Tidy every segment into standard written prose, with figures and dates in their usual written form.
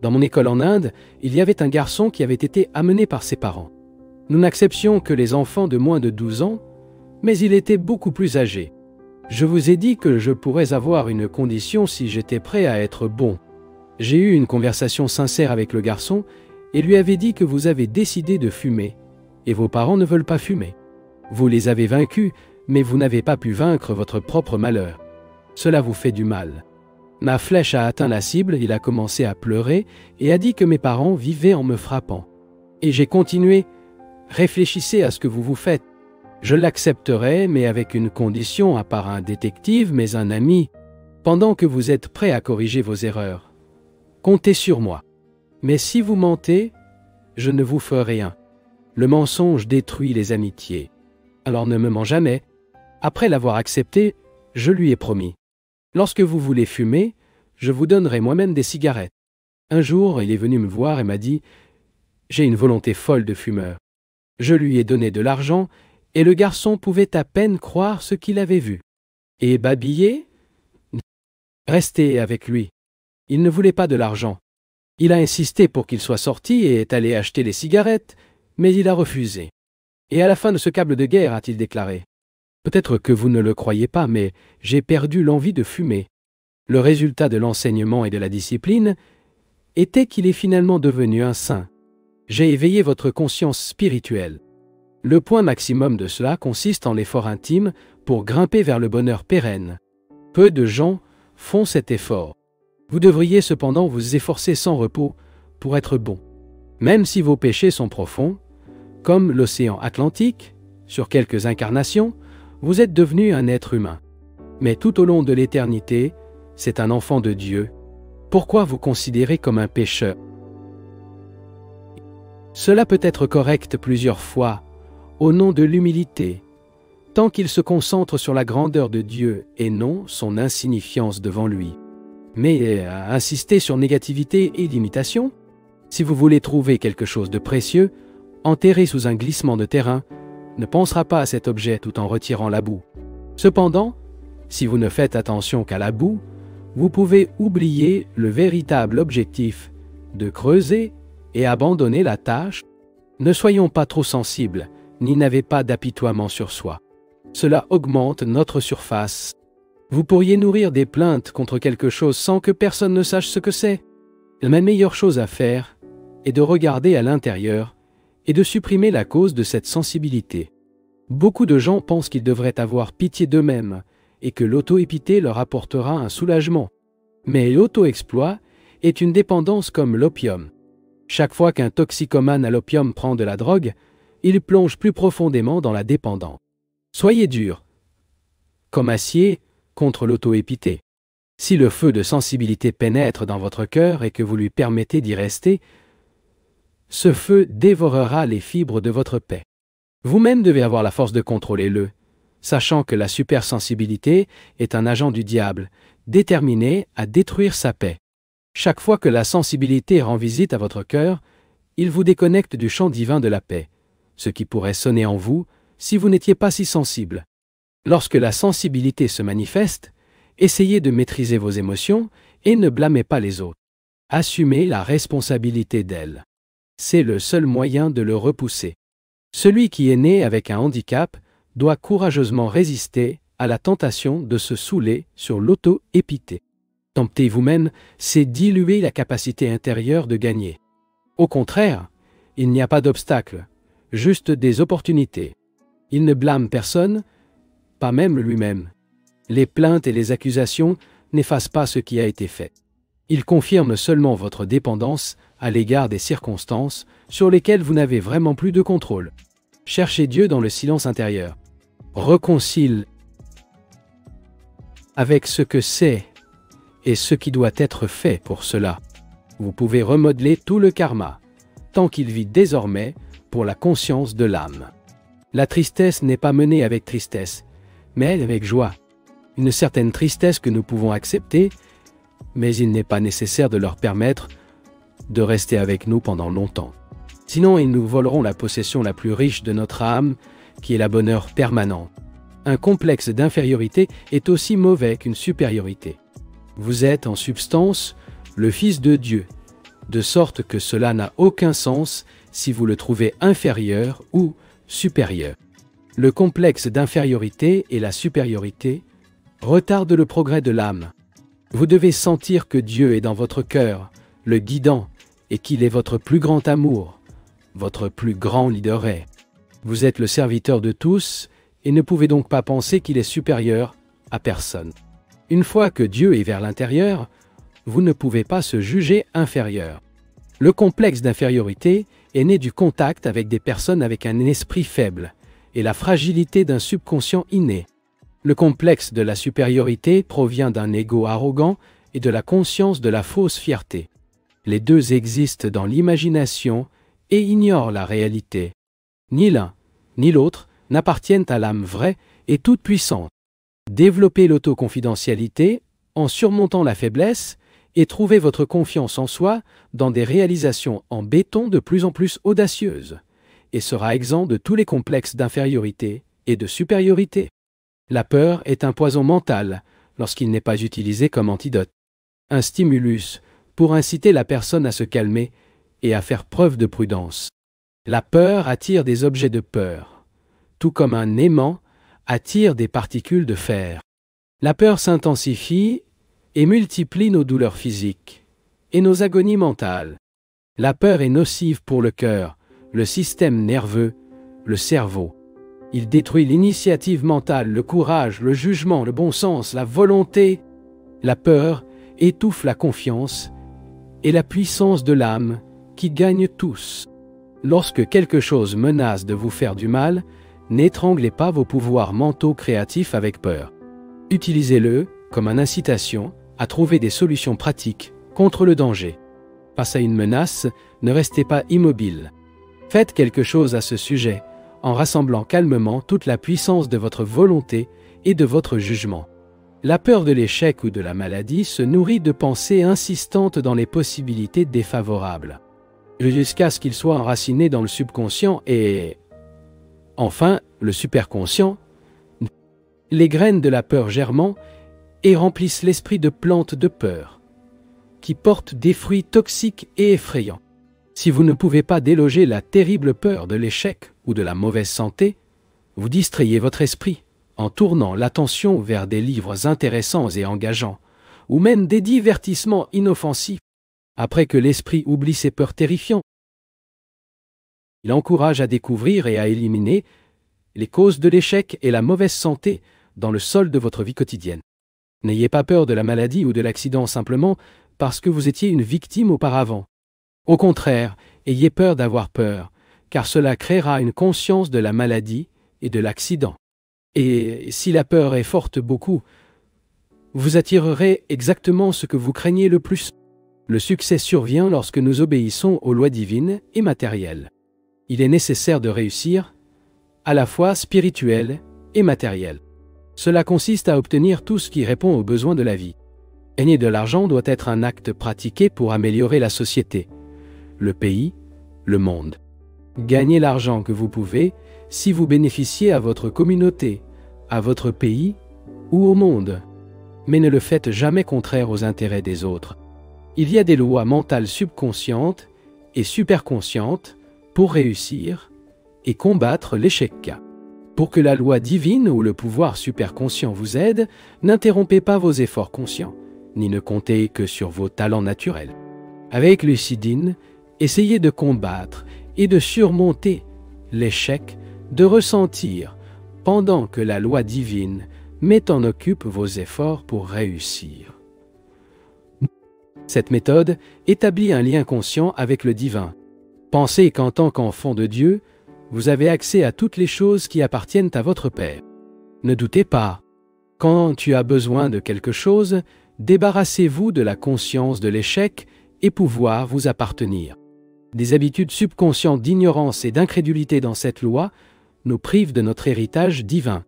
Dans mon école en Inde, il y avait un garçon qui avait été amené par ses parents. Nous n'acceptions que les enfants de moins de 12 ans, mais il était beaucoup plus âgé. Je vous ai dit que je pourrais avoir une condition si j'étais prêt à être bon. J'ai eu une conversation sincère avec le garçon et lui avais dit que vous avez décidé de fumer, et vos parents ne veulent pas fumer. Vous les avez vaincus, mais vous n'avez pas pu vaincre votre propre malheur. Cela vous fait du mal. Ma flèche a atteint la cible, il a commencé à pleurer et a dit que mes parents vivaient en me frappant. Et j'ai continué, réfléchissez à ce que vous vous faites. Je l'accepterai, mais avec une condition, à part un détective, mais un ami, pendant que vous êtes prêt à corriger vos erreurs. Comptez sur moi. Mais si vous mentez, je ne vous ferai rien. Le mensonge détruit les amitiés. Alors ne me mens jamais. Après l'avoir accepté, je lui ai promis. Lorsque vous voulez fumer, je vous donnerai moi-même des cigarettes. Un jour, il est venu me voir et m'a dit « J'ai une volonté folle de fumeur ». Je lui ai donné de l'argent et le garçon pouvait à peine croire ce qu'il avait vu. Et babiller ? Rester avec lui. Il ne voulait pas de l'argent. Il a insisté pour qu'il soit sorti et est allé acheter les cigarettes, mais il a refusé. Et à la fin de ce câble de guerre, a-t-il déclaré. Peut-être que vous ne le croyez pas, mais j'ai perdu l'envie de fumer. Le résultat de l'enseignement et de la discipline était qu'il est finalement devenu un saint. J'ai éveillé votre conscience spirituelle. Le point maximum de cela consiste en l'effort intime pour grimper vers le bonheur pérenne. Peu de gens font cet effort. Vous devriez cependant vous efforcer sans repos pour être bon. Même si vos péchés sont profonds, comme l'océan Atlantique, sur quelques incarnations, vous êtes devenu un être humain. Mais tout au long de l'éternité, c'est un enfant de Dieu. Pourquoi vous considérez comme un pécheur? Cela peut être correct plusieurs fois, au nom de l'humilité, tant qu'il se concentre sur la grandeur de Dieu et non son insignifiance devant lui. Mais insister sur négativité et limitation? Si vous voulez trouver quelque chose de précieux, enterré sous un glissement de terrain, ne pensera pas à cet objet tout en retirant la boue. Cependant, si vous ne faites attention qu'à la boue, vous pouvez oublier le véritable objectif de creuser et abandonner la tâche. Ne soyons pas trop sensibles, ni n'avez pas d'apitoiement sur soi. Cela augmente notre surface. Vous pourriez nourrir des plaintes contre quelque chose sans que personne ne sache ce que c'est. La meilleure chose à faire est de regarder à l'intérieur et de supprimer la cause de cette sensibilité. Beaucoup de gens pensent qu'ils devraient avoir pitié d'eux-mêmes et que l'auto-épité leur apportera un soulagement. Mais l'auto-exploit est une dépendance comme l'opium. Chaque fois qu'un toxicomane à l'opium prend de la drogue, il plonge plus profondément dans la dépendance. Soyez dur, comme acier, contre l'auto-épité. Si le feu de sensibilité pénètre dans votre cœur et que vous lui permettez d'y rester, ce feu dévorera les fibres de votre paix. Vous-même devez avoir la force de contrôler-le, sachant que la supersensibilité est un agent du diable, déterminé à détruire sa paix. Chaque fois que la sensibilité rend visite à votre cœur, il vous déconnecte du champ divin de la paix, ce qui pourrait sonner en vous si vous n'étiez pas si sensible. Lorsque la sensibilité se manifeste, essayez de maîtriser vos émotions et ne blâmez pas les autres. Assumez la responsabilité d'elles. C'est le seul moyen de le repousser. Celui qui est né avec un handicap doit courageusement résister à la tentation de se saouler sur l'auto-épité. Tempter vous-même, c'est diluer la capacité intérieure de gagner. Au contraire, il n'y a pas d'obstacle, juste des opportunités. Il ne blâme personne, pas même lui-même. Les plaintes et les accusations n'effacent pas ce qui a été fait. Ils confirment seulement votre dépendance à l'égard des circonstances sur lesquelles vous n'avez vraiment plus de contrôle. Cherchez Dieu dans le silence intérieur. Réconcile avec ce que c'est et ce qui doit être fait pour cela. Vous pouvez remodeler tout le karma, tant qu'il vit désormais pour la conscience de l'âme. La tristesse n'est pas menée avec tristesse, mais avec joie. Une certaine tristesse que nous pouvons accepter, mais il n'est pas nécessaire de leur permettre de rester avec nous pendant longtemps. Sinon, ils nous voleront la possession la plus riche de notre âme, qui est la bonheur permanent. Un complexe d'infériorité est aussi mauvais qu'une supériorité. Vous êtes en substance le Fils de Dieu, de sorte que cela n'a aucun sens si vous le trouvez inférieur ou supérieur. Le complexe d'infériorité et la supériorité retardent le progrès de l'âme. Vous devez sentir que Dieu est dans votre cœur, le guidant, et qu'il est votre plus grand amour, votre plus grand leader. Vous êtes le serviteur de tous et ne pouvez donc pas penser qu'il est supérieur à personne. Une fois que Dieu est vers l'intérieur, vous ne pouvez pas se juger inférieur. Le complexe d'infériorité est né du contact avec des personnes avec un esprit faible et la fragilité d'un subconscient inné. Le complexe de la supériorité provient d'un ego arrogant et de la conscience de la fausse fierté. Les deux existent dans l'imagination et ignorent la réalité. Ni l'un, ni l'autre n'appartiennent à l'âme vraie et toute puissante. Développez l'autoconfidentialité en surmontant la faiblesse et trouvez votre confiance en soi dans des réalisations en béton de plus en plus audacieuses, et sera exempt de tous les complexes d'infériorité et de supériorité. La peur est un poison mental lorsqu'il n'est pas utilisé comme antidote. Un stimulus pour inciter la personne à se calmer et à faire preuve de prudence. La peur attire des objets de peur, tout comme un aimant attire des particules de fer. La peur s'intensifie et multiplie nos douleurs physiques et nos agonies mentales. La peur est nocive pour le cœur, le système nerveux, le cerveau. Il détruit l'initiative mentale, le courage, le jugement, le bon sens, la volonté. La peur étouffe la confiance et la puissance de l'âme qui gagne tous. Lorsque quelque chose menace de vous faire du mal, n'étranglez pas vos pouvoirs mentaux créatifs avec peur. Utilisez-le comme une incitation à trouver des solutions pratiques contre le danger. Face à une menace, ne restez pas immobile. Faites quelque chose à ce sujet, en rassemblant calmement toute la puissance de votre volonté et de votre jugement. La peur de l'échec ou de la maladie se nourrit de pensées insistantes dans les possibilités défavorables, jusqu'à ce qu'ils soient enracinés dans le subconscient et, enfin, le superconscient. Les graines de la peur germent et remplissent l'esprit de plantes de peur, qui portent des fruits toxiques et effrayants. Si vous ne pouvez pas déloger la terrible peur de l'échec ou de la mauvaise santé, vous distrayez votre esprit en tournant l'attention vers des livres intéressants et engageants, ou même des divertissements inoffensifs. Après que l'esprit oublie ses peurs terrifiantes, il encourage à découvrir et à éliminer les causes de l'échec et la mauvaise santé dans le sol de votre vie quotidienne. N'ayez pas peur de la maladie ou de l'accident simplement parce que vous étiez une victime auparavant. Au contraire, ayez peur d'avoir peur, car cela créera une conscience de la maladie et de l'accident. Et si la peur est forte beaucoup, vous attirerez exactement ce que vous craignez le plus. Le succès survient lorsque nous obéissons aux lois divines et matérielles. Il est nécessaire de réussir, à la fois spirituel et matériel. Cela consiste à obtenir tout ce qui répond aux besoins de la vie. Gagner de l'argent doit être un acte pratiqué pour améliorer la société, le pays, le monde. Gagnez l'argent que vous pouvez si vous bénéficiez à votre communauté, à votre pays ou au monde. Mais ne le faites jamais contraire aux intérêts des autres. Il y a des lois mentales subconscientes et superconscientes pour réussir et combattre l'échec. Pour que la loi divine ou le pouvoir superconscient vous aide, n'interrompez pas vos efforts conscients, ni ne comptez que sur vos talents naturels. Avec lucidine, essayez de combattre et de surmonter l'échec, de ressentir, pendant que la loi divine met en occupe vos efforts pour réussir. Cette méthode établit un lien conscient avec le divin. Pensez qu'en tant qu'enfant de Dieu, vous avez accès à toutes les choses qui appartiennent à votre Père. Ne doutez pas. Quand tu as besoin de quelque chose, débarrassez-vous de la conscience de l'échec et pouvoir vous appartenir. Des habitudes subconscientes d'ignorance et d'incrédulité dans cette loi nous privent de notre héritage divin.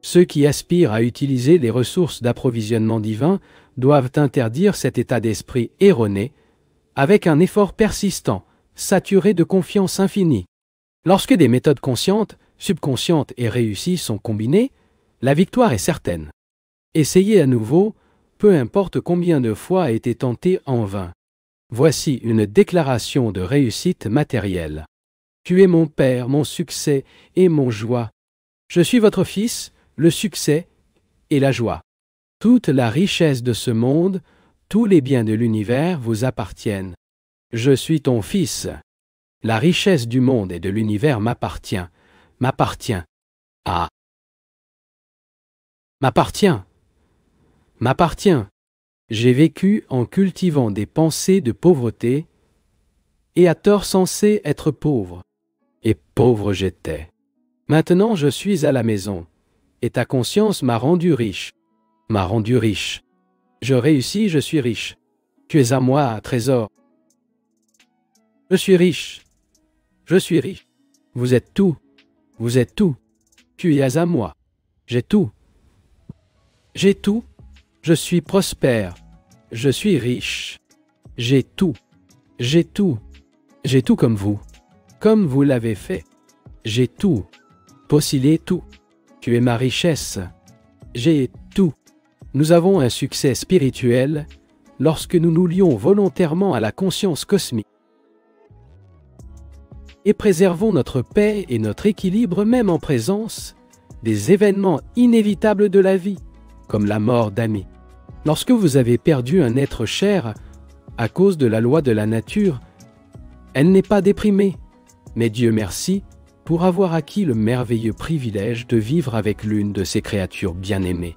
Ceux qui aspirent à utiliser les ressources d'approvisionnement divin doivent interdire cet état d'esprit erroné avec un effort persistant, saturé de confiance infinie. Lorsque des méthodes conscientes, subconscientes et réussies sont combinées, La victoire est certaine. Essayez à nouveau, peu importe combien de fois a été tenté en vain. Voici une déclaration de réussite matérielle. Tu es mon Père, mon succès et mon joie. Je suis votre Fils, le succès et la joie. Toute la richesse de ce monde, tous les biens de l'univers vous appartiennent. Je suis ton Fils. La richesse du monde et de l'univers m'appartient. M'appartient. Ah. M'appartient. M'appartient. J'ai vécu en cultivant des pensées de pauvreté, et à tort censé être pauvre. Et pauvre j'étais. Maintenant je suis à la maison, et ta conscience m'a rendu riche. M'a rendu riche. Je réussis, je suis riche. Tu es à moi, trésor. Je suis riche. Je suis riche. Vous êtes tout. Vous êtes tout. Tu es à moi. J'ai tout. J'ai tout. Je suis prospère. Je suis riche. J'ai tout. J'ai tout. J'ai tout comme vous. Comme vous l'avez fait. J'ai tout. Possédez tout. Tu es ma richesse. J'ai tout. Nous avons un succès spirituel lorsque nous nous lions volontairement à la conscience cosmique. Et préservons notre paix et notre équilibre même en présence des événements inévitables de la vie, comme la mort d'amis. Lorsque vous avez perdu un être cher à cause de la loi de la nature, elle n'est pas déprimée, mais Dieu merci pour avoir acquis le merveilleux privilège de vivre avec l'une de ses créatures bien-aimées.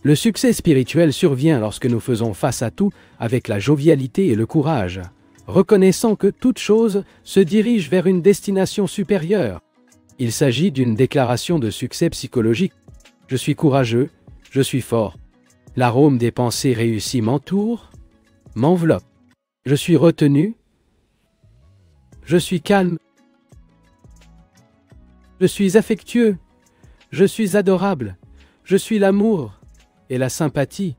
Le succès spirituel survient lorsque nous faisons face à tout avec la jovialité et le courage, reconnaissant que toute chose se dirige vers une destination supérieure. Il s'agit d'une déclaration de succès psychologique. Je suis courageux, je suis fort. L'arôme des pensées réussies m'entoure, m'enveloppe. Je suis retenu, je suis calme. Je suis affectueux, je suis adorable, je suis l'amour et la sympathie.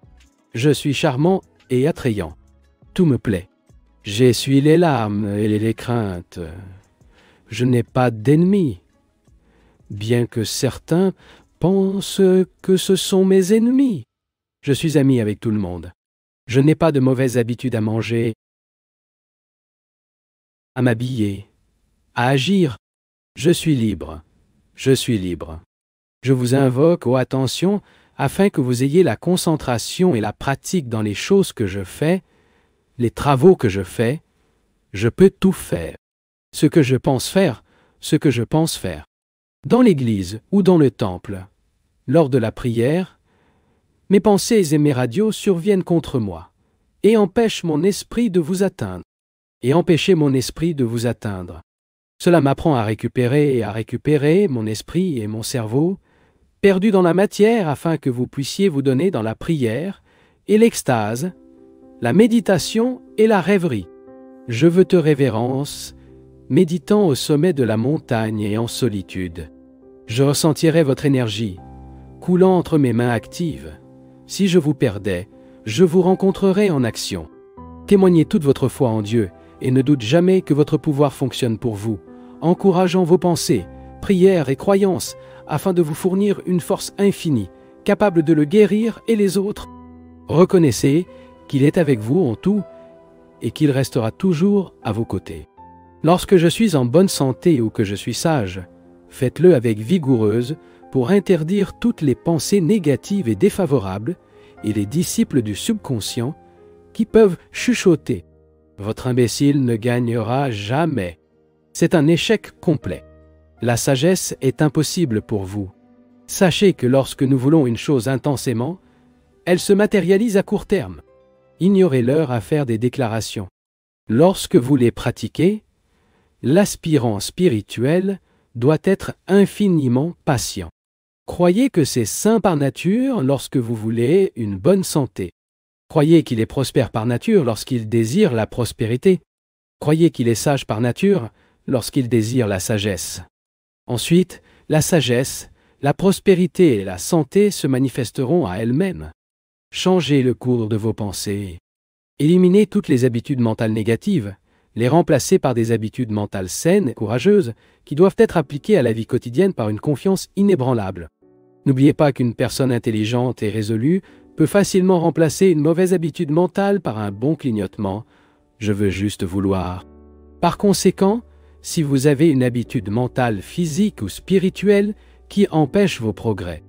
Je suis charmant et attrayant. Tout me plaît. J'essuie les larmes et les craintes. Je n'ai pas d'ennemis, bien que certains pensent que ce sont mes ennemis. Je suis ami avec tout le monde. Je n'ai pas de mauvaises habitudes à manger, à m'habiller, à agir. Je suis libre. Je suis libre. Je vous invoque, ô attention, afin que vous ayez la concentration et la pratique dans les choses que je fais, les travaux que je fais. Je peux tout faire. Ce que je pense faire, ce que je pense faire. Dans l'église ou dans le temple, lors de la prière, mes pensées et mes radios surviennent contre moi et empêchent mon esprit de vous atteindre. Et empêcher mon esprit de vous atteindre. Cela m'apprend à récupérer mon esprit et mon cerveau, perdus dans la matière afin que vous puissiez vous donner dans la prière et l'extase, la méditation et la rêverie. Je veux te révérence, méditant au sommet de la montagne et en solitude. Je ressentirai votre énergie, coulant entre mes mains actives. Si je vous perdais, je vous rencontrerai en action. Témoignez toute votre foi en Dieu et ne doute jamais que votre pouvoir fonctionne pour vous, encourageant vos pensées, prières et croyances afin de vous fournir une force infinie, capable de le guérir et les autres. Reconnaissez qu'il est avec vous en tout et qu'il restera toujours à vos côtés. Lorsque je suis en bonne santé ou que je suis sage, faites-le avec vigoureuse pour interdire toutes les pensées négatives et défavorables et les disciples du subconscient qui peuvent chuchoter. Votre imbécile ne gagnera jamais. C'est un échec complet. La sagesse est impossible pour vous. Sachez que lorsque nous voulons une chose intensément, elle se matérialise à court terme. Ignorez l'heure à faire des déclarations. Lorsque vous les pratiquez, l'aspirant spirituel doit être infiniment patient. Croyez que c'est sain par nature lorsque vous voulez une bonne santé. Croyez qu'il est prospère par nature lorsqu'il désire la prospérité. Croyez qu'il est sage par nature lorsqu'il désire la sagesse. Ensuite, la sagesse, la prospérité et la santé se manifesteront à elles-mêmes. Changez le cours de vos pensées. Éliminez toutes les habitudes mentales négatives, les remplacer par des habitudes mentales saines et courageuses qui doivent être appliquées à la vie quotidienne par une confiance inébranlable. N'oubliez pas qu'une personne intelligente et résolue peut facilement remplacer une mauvaise habitude mentale par un bon clignotement. Je veux juste vouloir. Par conséquent, si vous avez une habitude mentale, physique ou spirituelle qui empêche vos progrès,